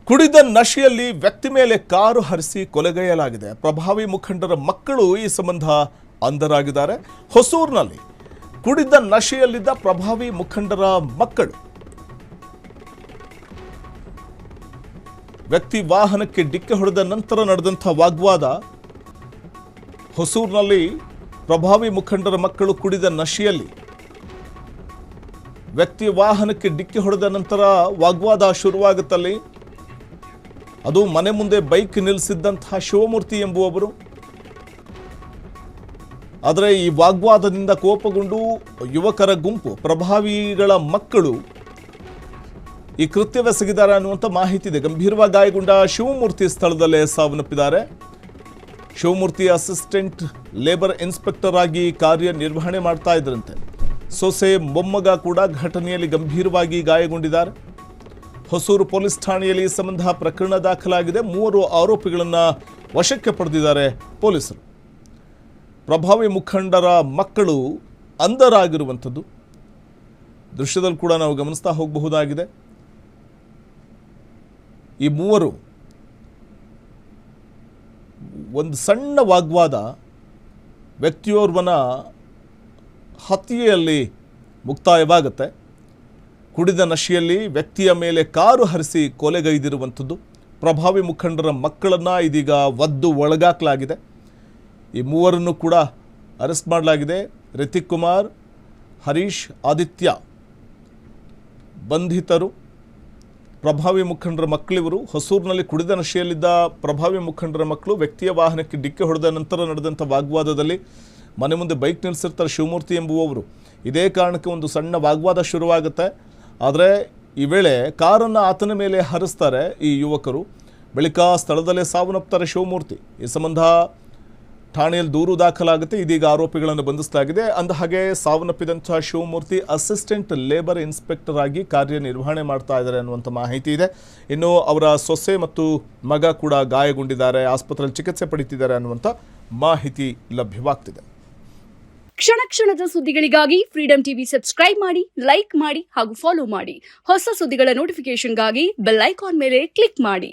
ಕುಡಿದ ನಶೆಯಲ್ಲಿ ವ್ಯಕ್ತಿ ಮೇಲೆ ಕಾರು ಹರಿಸಿ ಕೊಲೆಗೈಯಲಾಗಿದೆ. ಪ್ರಭಾವಿ ಮುಖಂಡರ ಮಕ್ಕಳು ಈ ಸಂಬಂಧ ಅಂಧರಾಗಿದ್ದಾರೆ. ಹೊಸೂರಿನಲ್ಲಿ ಕುಡಿದ ನಶೆಯಲ್ಲಿದ್ದ ಪ್ರಭಾವಿ ಮುಖಂಡರ ಮಕ್ಕಳು ವ್ಯಕ್ತಿ ವಾಹನಕ್ಕೆ ಡಿಕ್ಕಿ ಹೊಡೆದ ನಂತರ ನಡೆದಂಥ ವಾಗ್ವಾದ. ಹೊಸೂರಿನಲ್ಲಿ ಪ್ರಭಾವಿ ಮುಖಂಡರ ಮಕ್ಕಳು ಕುಡಿದ ನಶೆಯಲ್ಲಿ ವ್ಯಕ್ತಿ ವಾಹನಕ್ಕೆ ಡಿಕ್ಕಿ ಹೊಡೆದ ನಂತರ ವಾಗ್ವಾದ ಶುರುವಾಗುತ್ತಲ್ಲಿ. ಅದು ಮನೆ ಮುಂದೆ ಬೈಕ್ ನಿಲ್ಲಿಸಿದ್ದಂತಹ ಶಿವಮೂರ್ತಿ ಎಂಬುವವರು. ಆದರೆ ಈ ವಾಗ್ವಾದದಿಂದ ಕೋಪಗೊಂಡು ಯುವಕರ ಗುಂಪು ಪ್ರಭಾವಿಗಳ ಮಕ್ಕಳು ಈ ಕೃತ್ಯವೆಸಗಿದ್ದಾರೆ ಅನ್ನುವಂಥ ಮಾಹಿತಿ ಇದೆ. ಗಂಭೀರವಾಗಿ ಗಾಯಗೊಂಡ ಶಿವಮೂರ್ತಿ ಸ್ಥಳದಲ್ಲೇ ಸಾವನ್ನಪ್ಪಿದ್ದಾರೆ. ಶಿವಮೂರ್ತಿ ಅಸಿಸ್ಟೆಂಟ್ ಲೇಬರ್ ಇನ್ಸ್ಪೆಕ್ಟರ್ ಆಗಿ ಕಾರ್ಯನಿರ್ವಹಣೆ ಮಾಡ್ತಾ ಇದ್ರಂತೆ. ಸೊಸೆ ಮೊಮ್ಮಗ ಕೂಡ ಘಟನೆಯಲ್ಲಿ ಗಂಭೀರವಾಗಿ ಗಾಯಗೊಂಡಿದ್ದಾರೆ. ಹೊಸೂರು ಪೊಲೀಸ್ ಠಾಣೆಯಲ್ಲಿ ಈ ಸಂಬಂಧ ಪ್ರಕರಣ ದಾಖಲಾಗಿದೆ. 3 ಆರೋಪಿಗಳನ್ನು ವಶಕ್ಕೆ ಪಡೆದಿದ್ದಾರೆ ಪೊಲೀಸರು. ಪ್ರಭಾವಿ ಮುಖಂಡರ ಮಕ್ಕಳು ಅಂಧರಾಗಿರುವಂಥದ್ದು ದೃಶ್ಯದಲ್ಲಿ ಕೂಡ ನಾವು ಗಮನಿಸ್ತಾ ಹೋಗಬಹುದಾಗಿದೆ. ಈ ಮೂವರು ಒಂದು ಸಣ್ಣ ವಾಗ್ವಾದ ವ್ಯಕ್ತಿಯೋರ್ವನ ಹತ್ಯೆಯಲ್ಲಿ ಮುಕ್ತಾಯವಾಗುತ್ತೆ. ಕುಡಿದ ನಶೆಯಲ್ಲಿ ವ್ಯಕ್ತಿಯ ಮೇಲೆ ಕಾರು ಹರಿಸಿ ಕೊಲೆಗೈದಿರುವಂಥದ್ದು. ಪ್ರಭಾವಿ ಮುಖಂಡರ ಮಕ್ಕಳನ್ನು ಇದೀಗ ಒದ್ದು ಒಳಗಾಕಲಾಗಿದೆ. ಈ ಮೂವರನ್ನು ಕೂಡ ಅರೆಸ್ಟ್ ಮಾಡಲಾಗಿದೆ. ರಿತಿಕ್ ಕುಮಾರ್, ಹರೀಶ್, ಆದಿತ್ಯ ಬಂಧಿತರು. ಪ್ರಭಾವಿ ಮುಖಂಡರ ಮಕ್ಕಳಿವರು. ಹೊಸೂರಿನಲ್ಲಿ ಕುಡಿದ ನಶೆಯಲ್ಲಿದ್ದ ಪ್ರಭಾವಿ ಮುಖಂಡರ ಮಕ್ಕಳು ವ್ಯಕ್ತಿಯ ವಾಹನಕ್ಕೆ ಡಿಕ್ಕಿ ಹೊಡೆದ ನಂತರ ನಡೆದಂಥ ವಾಗ್ವಾದದಲ್ಲಿ ಮನೆ ಮುಂದೆ ಬೈಕ್ ನಿಲ್ಲಿಸಿರ್ತಾರೆ ಶಿವಮೂರ್ತಿ ಎಂಬುವವರು. ಇದೇ ಕಾರಣಕ್ಕೆ ಒಂದು ಸಣ್ಣ ವಾಗ್ವಾದ ಶುರುವಾಗುತ್ತೆ. ಆದರೆ ಈ ವೇಳೆ ಕಾರನ್ನು ಆತನ ಮೇಲೆ ಹರಿಸ್ತಾರೆ ಈ ಯುವಕರು. ಬಳಿಕ ಸ್ಥಳದಲ್ಲೇ ಸಾವನ್ನಪ್ತಾರೆ ಶಿವಮೂರ್ತಿ. ಈ ಸಂಬಂಧ ಠಾಣೆಯಲ್ಲಿ ದೂರು ದಾಖಲಾಗುತ್ತೆ. ಇದೀಗ ಆರೋಪಿಗಳನ್ನು ಬಂಧಿಸಲಾಗಿದೆ. ಅಂದಹಾಗೆ ಸಾವನ್ನಪ್ಪಿದಂಥ ಶಿವಮೂರ್ತಿ ಅಸಿಸ್ಟೆಂಟ್ ಲೇಬರ್ ಇನ್ಸ್ಪೆಕ್ಟರ್ ಆಗಿ ಕಾರ್ಯನಿರ್ವಹಣೆ ಮಾಡ್ತಾ ಇದ್ದಾರೆ ಅನ್ನುವಂಥ ಮಾಹಿತಿ ಇದೆ. ಇನ್ನು ಅವರ ಸೊಸೆ ಮತ್ತು ಮಗ ಕೂಡ ಗಾಯಗೊಂಡಿದ್ದಾರೆ, ಆಸ್ಪತ್ರೆಯಲ್ಲಿ ಚಿಕಿತ್ಸೆ ಪಡೆಯುತ್ತಿದ್ದಾರೆ ಅನ್ನುವಂಥ ಮಾಹಿತಿ ಲಭ್ಯವಾಗ್ತಿದೆ. ಕ್ಷಣ ಕ್ಷಣದ ಸುದ್ದಿಗಳಿಗಾಗಿ ಫ್ರೀಡಂ ಟಿವಿ ಸಬ್ಸ್ಕ್ರೈಬ್ ಮಾಡಿ, ಲೈಕ್ ಮಾಡಿ ಹಾಗೂ ಫಾಲೋ ಮಾಡಿ. ಹೊಸ ಸುದ್ದಿಗಳ ನೋಟಿಫಿಕೇಶನ್ಗಾಗಿ ಬೆಲ್ ಐಕಾನ್ ಮೇಲೆ ಕ್ಲಿಕ್ ಮಾಡಿ.